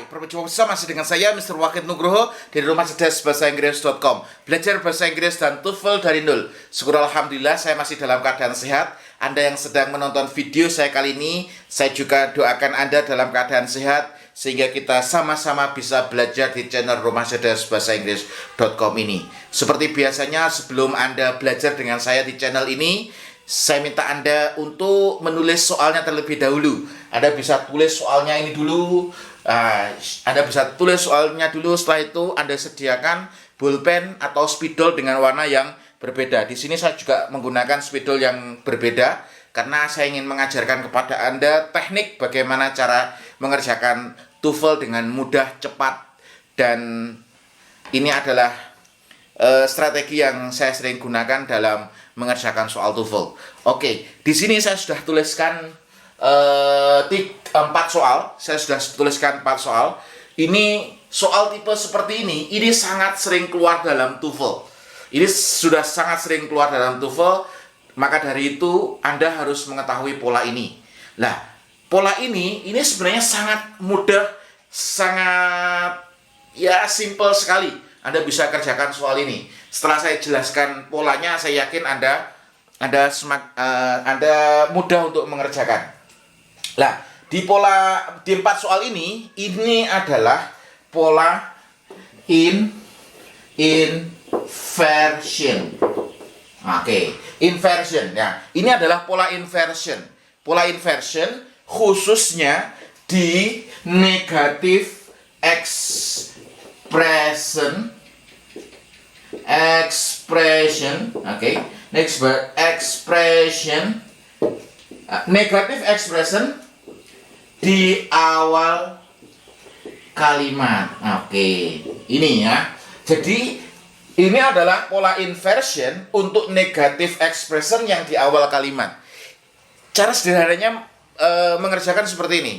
Berjumpa bersama masih dengan saya Mr. Wahid Nugroho dari Rumah Cerdas Bahasa Inggris.com. Belajar bahasa Inggris dan TOEFL dari nol. Syukur alhamdulillah saya masih dalam keadaan sehat. Anda yang sedang menonton video saya kali ini, saya juga doakan Anda dalam keadaan sehat sehingga kita sama-sama bisa belajar di channel Rumah Cerdas Bahasa Inggris.com ini. Seperti biasanya, sebelum Anda belajar dengan saya di channel ini, saya minta Anda untuk menulis soalnya terlebih dahulu. Anda bisa tulis soalnya ini dulu. Anda bisa tulis soalnya dulu. Setelah itu Anda sediakan pulpen atau spidol dengan warna yang berbeda. Di sini saya juga menggunakan spidol yang berbeda karena saya ingin mengajarkan kepada Anda teknik bagaimana cara mengerjakan TOEFL dengan mudah, cepat, dan ini adalah strategi yang saya sering gunakan dalam mengerjakan soal TOEFL. Oke, di sini saya sudah tuliskan 4 soal. Saya sudah tuliskan 4 soal. Ini soal tipe seperti ini sangat sering keluar dalam TOEFL. Ini sudah sangat sering keluar dalam TOEFL. Maka dari itu Anda harus mengetahui pola ini. Nah, pola ini sebenarnya sangat mudah, sangat simple sekali. Anda bisa kerjakan soal ini. Setelah saya jelaskan polanya, saya yakin Anda mudah untuk mengerjakan. Nah, di 4 soal ini adalah pola inversion. Oke, inversion ya. Ini adalah pola inversion. Pola inversion khususnya di negative expression. Oke. Next expression. Negative expression di awal kalimat. Oke. Ini ya. Jadi ini adalah pola inversion untuk negative expression yang di awal kalimat. Cara sederhananya mengerjakan seperti ini.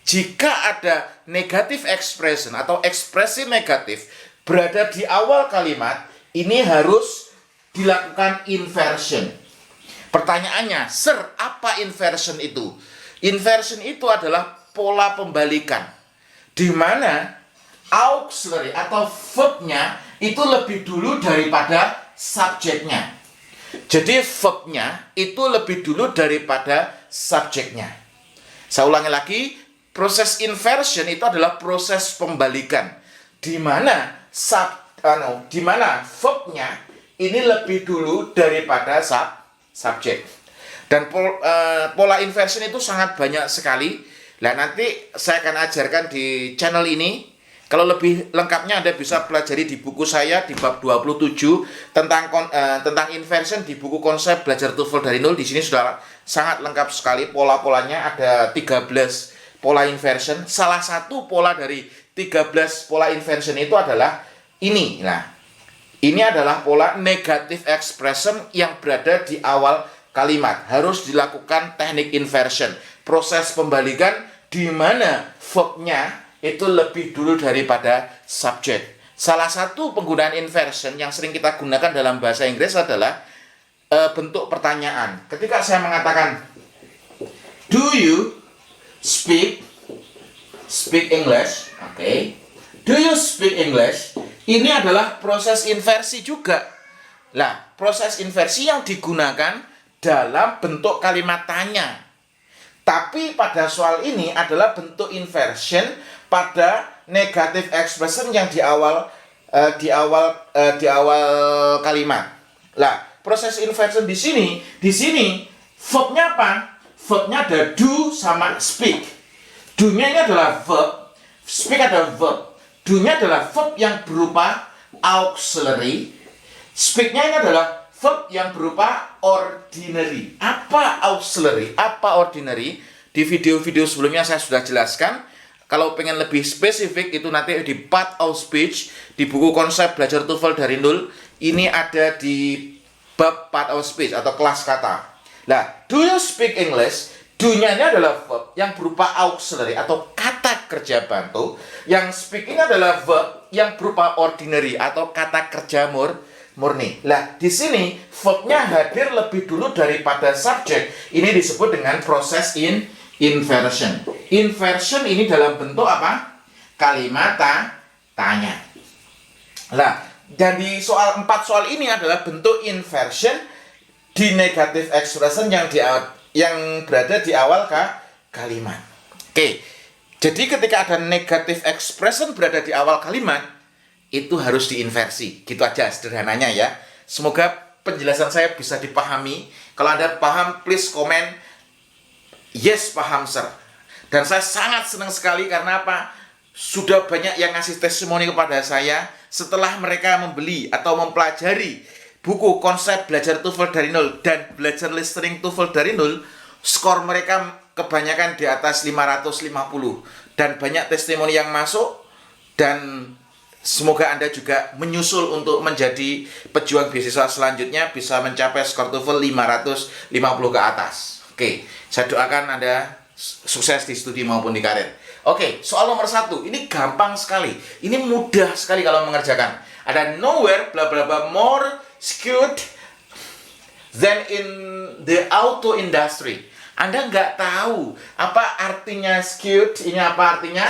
Jika ada negative expression atau ekspresi negatif berada di awal kalimat, ini harus dilakukan inversion. Pertanyaannya, Sir, apa inversion itu? Inversion itu adalah pola pembalikan, di mana auxiliary atau verbnya itu lebih dulu daripada subjeknya. Jadi verbnya itu lebih dulu daripada subjeknya. Saya ulangi lagi, proses inversion itu adalah proses pembalikan, di mana verbnya ini lebih dulu daripada subjek. Dan pola inversion itu sangat banyak sekali. Nah, nanti saya akan ajarkan di channel ini. Kalau lebih lengkapnya Anda bisa pelajari di buku saya di bab 27 tentang inversion di buku konsep belajar TOEFL dari nol. Di sini sudah sangat lengkap sekali pola-polanya, ada 13 pola inversion. Salah satu pola dari 13 pola inversion itu adalah ini. Nah, ini adalah pola negative expression yang berada di awal kalimat. Harus dilakukan teknik inversion, proses pembalikan di mana verbnya itu lebih dulu daripada subjek. Salah satu penggunaan inversion yang sering kita gunakan dalam bahasa Inggris adalah bentuk pertanyaan. Ketika saya mengatakan, do you speak English? Oke. Do you speak English? Ini adalah proses inversi juga. Nah, proses inversi yang digunakan dalam bentuk kalimat tanya. Tapi pada soal ini adalah bentuk inversion pada negative expression yang di awal kalimat. Lah, proses inversion di sini verbnya apa? Verbnya ada do sama speak. Do-nya ini adalah verb, speak adalah verb. Do-nya adalah verb yang berupa auxiliary. Speak-nya ini adalah verb yang berupa ordinary. Apa auxiliary? Apa ordinary? Di video-video sebelumnya saya sudah jelaskan. Kalau pengen lebih spesifik itu nanti di part of speech di buku konsep belajar TOEFL dari nol. Ini ada di bab part of speech atau kelas kata. Nah, do you speak English? Do-nya ini adalah verb yang berupa auxiliary atau kata kerja bantu. Yang speak ini adalah verb yang berupa ordinary atau kata kerja murni. Nah, di sini verbnya hadir lebih dulu daripada subjek. Ini disebut dengan proses inversion. Inversion ini dalam bentuk apa? kalimat tanya. Nah, dan di soal 4 soal ini adalah bentuk inversion di negative expression yang berada di awal kalimat. Oke. Jadi ketika ada negative expression berada di awal kalimat, itu harus diinversi. Gitu aja sederhananya ya. Semoga penjelasan saya bisa dipahami. Kalau Anda paham, please komen yes, paham sir. Dan saya sangat senang sekali karena apa? Sudah banyak yang ngasih testimoni kepada saya setelah mereka membeli atau mempelajari buku konsep belajar TOEFL dari nol dan belajar listening TOEFL dari nol, skor mereka kebanyakan di atas 550 dan banyak testimoni yang masuk. Dan semoga Anda juga menyusul untuk menjadi pejuang beasiswa selanjutnya, bisa mencapai skor TOEFL 550 ke atas. Oke, saya doakan Anda sukses di studi maupun di karir. Oke, soal nomor 1, ini gampang sekali. Ini mudah sekali kalau mengerjakan. Ada nowhere bla bla bla more skewed than in the auto industry. Anda nggak tahu apa artinya skewed, ini apa artinya?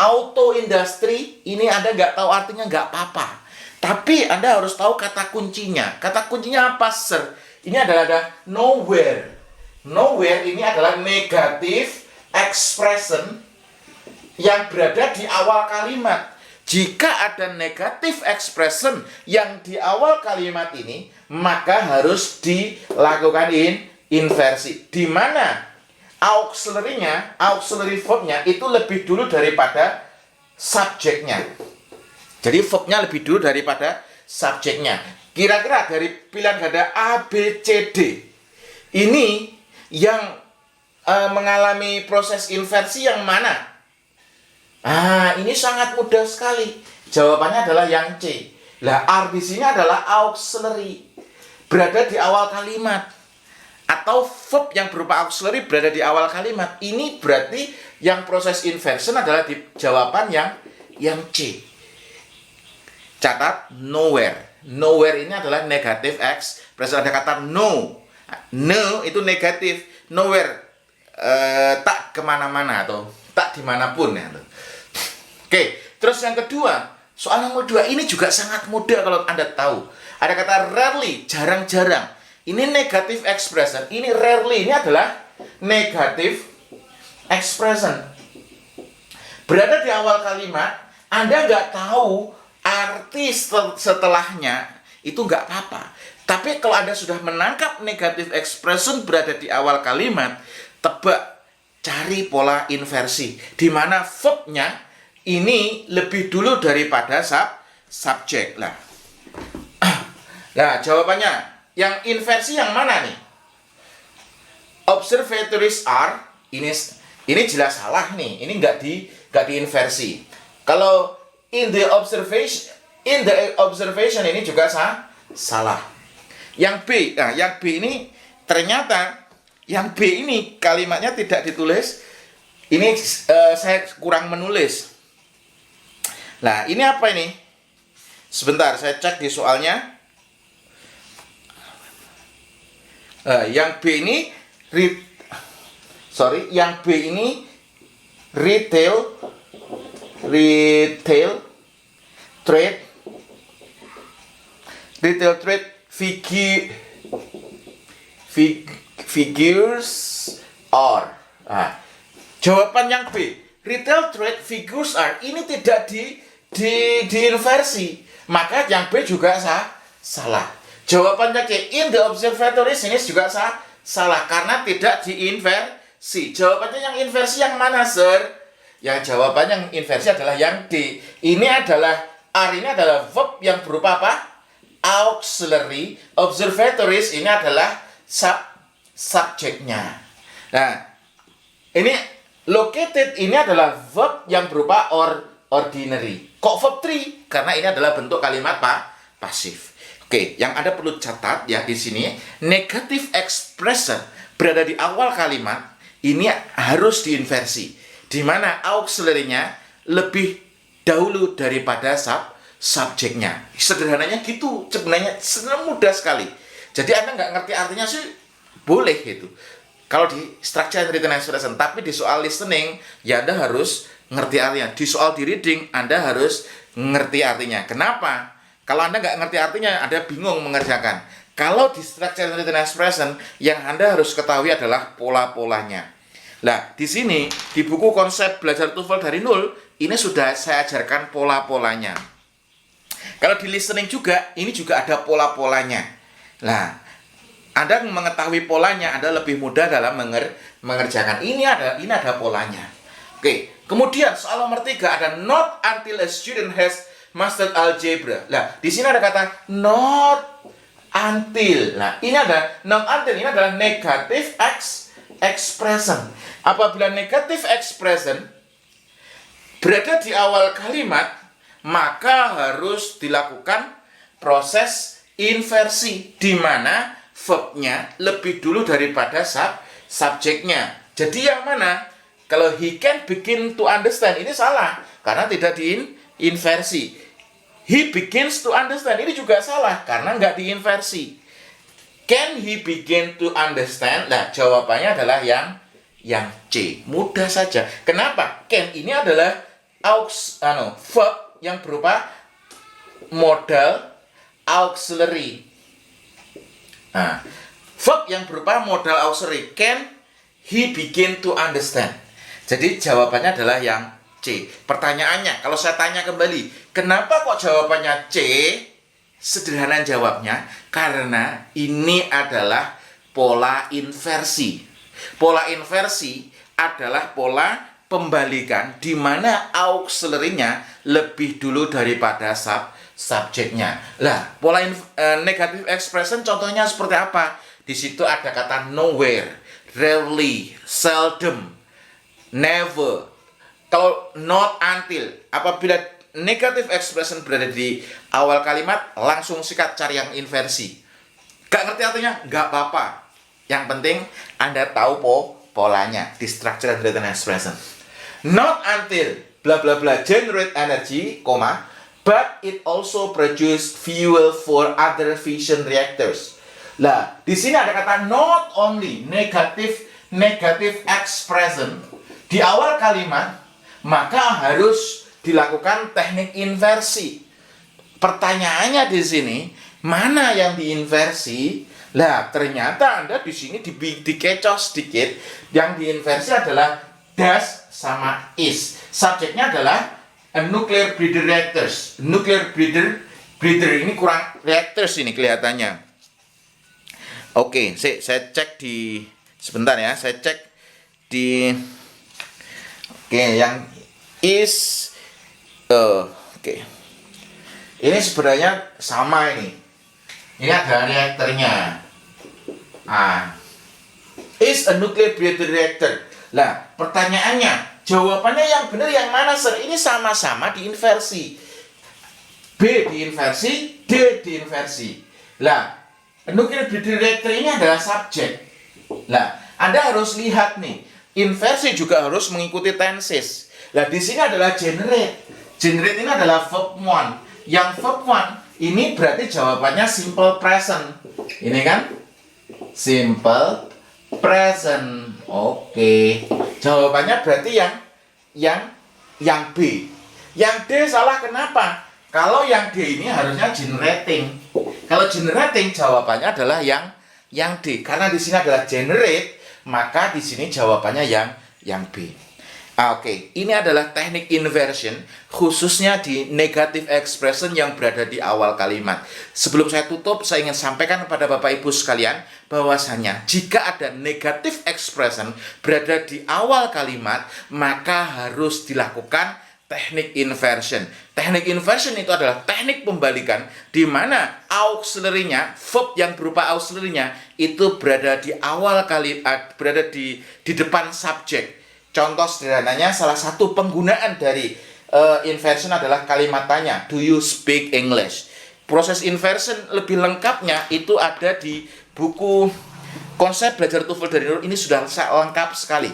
Auto industry, ini Anda nggak tahu artinya, nggak apa-apa. Tapi Anda harus tahu kata kuncinya. Kata kuncinya apa, sir? Ini adalah nowhere. Nowhere ini adalah negative expression yang berada di awal kalimat. Jika ada negative expression yang di awal kalimat ini, maka harus dilakukan inversi. Di mana auxiliary verbnya itu lebih dulu daripada subjeknya. Jadi verbnya lebih dulu daripada subjeknya. Kira-kira dari pilihan ganda A, B, C, D ini yang mengalami proses inversi yang mana? Ini sangat mudah sekali. Jawabannya adalah yang C. Lah, R di sini adalah auxiliary, berada di awal kalimat. Atau verb yang berupa auxiliary berada di awal kalimat. Ini berarti yang proses inversion adalah di jawaban yang C. Catat nowhere. Nowhere ini adalah negative expression. Ada kata no. No itu negatif. Nowhere tak kemana-mana atau tak dimanapun ya. Oke, terus yang kedua, soal nomor 2 ini juga sangat mudah kalau Anda tahu. Ada kata rarely, jarang-jarang. Ini negative expression. Ini rarely, ini adalah negative expression. Berada di awal kalimat, Anda nggak tahu arti setelahnya, itu nggak apa-apa. Tapi kalau Anda sudah menangkap negative expression berada di awal kalimat, tebak, cari pola inversi. Di mana verbnya ini lebih dulu daripada subjek. Nah, jawabannya, yang inversi yang mana nih? Observatories are, ini jelas salah nih. Ini nggak diinversi. Kalau in the observation ini juga salah. Yang B, yang B ini ternyata yang B ini kalimatnya tidak ditulis. Ini saya kurang menulis. Nah, ini apa ini? Sebentar, saya cek di soalnya. Yang B ini yang B ini retail trade figures are. Jawaban yang B, retail trade figures are, ini tidak diinversi, maka yang B juga salah. Jawabannya C, in the observatories, ini juga salah karena tidak diinversi. Jawabannya yang inversi yang mana, sir? Yang jawabannya yang inversi adalah yang D. Ini adalah are, ini adalah verb yang berupa apa? Auxiliary. Observatories ini adalah subjeknya. Nah, ini located ini adalah verb yang berupa ordinary. Kok verb 3? Karena ini adalah bentuk kalimat pasif. Oke, yang Anda perlu catat ya di sini, negative expression berada di awal kalimat ini harus diinversi, di mana auxiliary-nya lebih dahulu daripada subjeknya. Sederhananya gitu, sebenarnya mudah sekali. Jadi Anda nggak ngerti artinya sih boleh gitu. Kalau di structure and written expression, tapi di soal listening ya Anda harus ngerti artinya. Di soal di reading, Anda harus ngerti artinya. Kenapa? Kalau Anda nggak ngerti artinya, Anda bingung mengerjakan. Kalau di structure and written expression, yang Anda harus ketahui adalah pola-polanya. Nah, di sini, di buku konsep belajar TOEFL dari nol, ini sudah saya ajarkan pola-polanya. Kalau di listening juga, ini juga ada pola-polanya. Nah, Anda mengetahui polanya, Anda lebih mudah dalam mengerjakan. Ini ada polanya. Oke, kemudian soal nomor 3 ada not until a student has mastered algebra. Nah, di sini ada kata not until. Nah, ini ada not until, ini adalah negative expression. Apabila negative expression berada di awal kalimat, maka harus dilakukan proses inversi, di mana verbnya lebih dulu daripada subjeknya. Jadi yang mana? Kalau he can begin to understand, ini salah, karena tidak diinversi. He begins to understand, ini juga salah, karena nggak diinversi. Can he begin to understand? Nah, jawabannya adalah yang C. Mudah saja. Kenapa? Can ini adalah verb yang berupa modal auxiliary. Nah, verb yang berupa modal auxiliary. Can he begin to understand? Jadi jawabannya adalah yang C. Pertanyaannya, kalau saya tanya kembali, kenapa kok jawabannya C? Sederhana jawabnya, karena ini adalah pola inversi. Pola inversi adalah pola pembalikan di mana auxiliary-nya lebih dulu daripada subjeknya. Lah, pola negative expression contohnya seperti apa? Di situ ada kata nowhere, rarely, seldom, never. Kalau not until, apabila negative expression berada di awal kalimat, langsung sikat cari yang inversi. Gak ngerti artinya? Gak apa-apa. Yang penting Anda tahu polanya di structure and written expression. Not until bla bla bla generate energy, but it also produce fuel for other fission reactors. Lah, di sini ada kata not only, negative expression di awal kalimat, maka harus dilakukan teknik inversi. Pertanyaannya di sini, mana yang diinversi? Lah, ternyata Anda di sini dikecoh sedikit. Yang diinversi adalah does sama is. Subjeknya adalah nuclear breeder reactors. Nuclear breeder ini kurang reactors ini kelihatannya. Oke, saya cek di sebentar ya. Saya cek di yang is oke. Ini sebenarnya sama ini. Ini ada reaktornya. Is a nuclear breeder reactor. Lah, pertanyaannya, jawabannya yang benar yang mana, Sir? Ini sama-sama diinversi. B diinversi, D diinversi. Lah, nuclear breeder reactor ini adalah subjek. Lah, Anda harus lihat nih, inversi juga harus mengikuti tenses. Lah, di sini adalah generate. Generate ini adalah verb 1. Yang verb 1 ini berarti jawabannya simple present. Ini kan? Simple present. Oke. Jawabannya berarti yang B. Yang D salah kenapa? Kalau yang D ini harusnya generating. Kalau generating jawabannya adalah yang D. Karena di sini adalah generate, maka di sini jawabannya yang B. Oke, ini adalah teknik inversion khususnya di negative expression yang berada di awal kalimat. Sebelum saya tutup, saya ingin sampaikan kepada Bapak Ibu sekalian bahwasanya jika ada negative expression berada di awal kalimat, maka harus dilakukan teknik inversion. Teknik inversion itu adalah teknik pembalikan di mana auxiliary-nya, verb yang berupa auxiliary-nya itu berada di awal kalimat, berada di depan subjek. Contoh sederhananya, salah satu penggunaan dari inversion adalah kalimat tanya, do you speak English? Proses inversion lebih lengkapnya itu ada di buku konsep belajar TOEFL dari nol. Ini sudah lengkap sekali.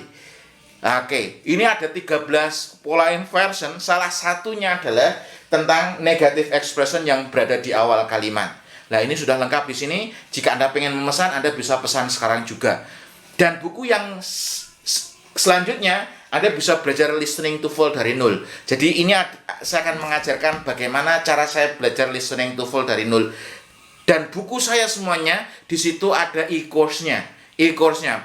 Oke, ini ada 13 pola inversion. Salah satunya adalah tentang negative expression yang berada di awal kalimat. Nah, ini sudah lengkap di sini. Jika Anda pengen memesan, Anda bisa pesan sekarang juga. Dan buku yang selanjutnya Anda bisa belajar listening TOEFL dari nol. Jadi ini saya akan mengajarkan bagaimana cara saya belajar listening TOEFL dari nol. Dan buku saya semuanya di situ ada e-course-nya. E-course-nya.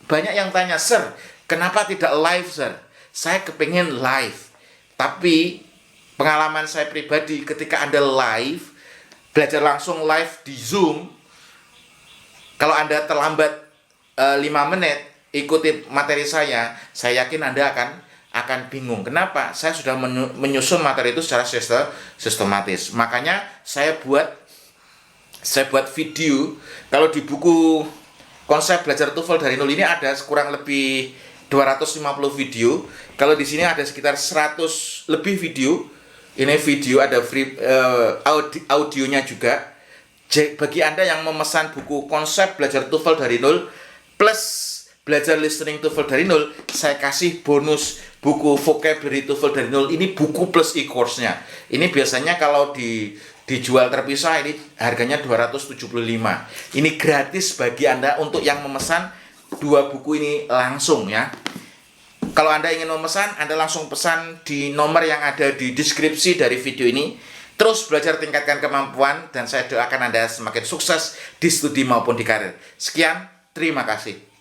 Banyak yang tanya, "Sir, kenapa tidak live, Sir?" Saya kepingin live. Tapi pengalaman saya pribadi ketika Anda live, belajar langsung live di Zoom, kalau Anda terlambat 5 menit ikuti materi saya yakin Anda akan bingung. Kenapa? Saya sudah menyusun materi itu secara sistematis. Makanya saya buat video. Kalau di buku konsep belajar TOEFL dari nol ini ada kurang lebih 250 video. Kalau di sini ada sekitar 100 lebih video. Ini video ada free audionya juga. Bagi Anda yang memesan buku konsep belajar TOEFL dari nol plus belajar listening TOEFL dari nol, saya kasih bonus buku vocabulary TOEFL dari nol. Ini buku plus e-course-nya. Ini biasanya kalau dijual terpisah ini harganya 275. Ini gratis bagi Anda untuk yang memesan 2 buku ini langsung ya. Kalau Anda ingin memesan, Anda langsung pesan di nomor yang ada di deskripsi dari video ini. Terus belajar, tingkatkan kemampuan, dan saya doakan Anda semakin sukses di studi maupun di karir. Sekian, terima kasih.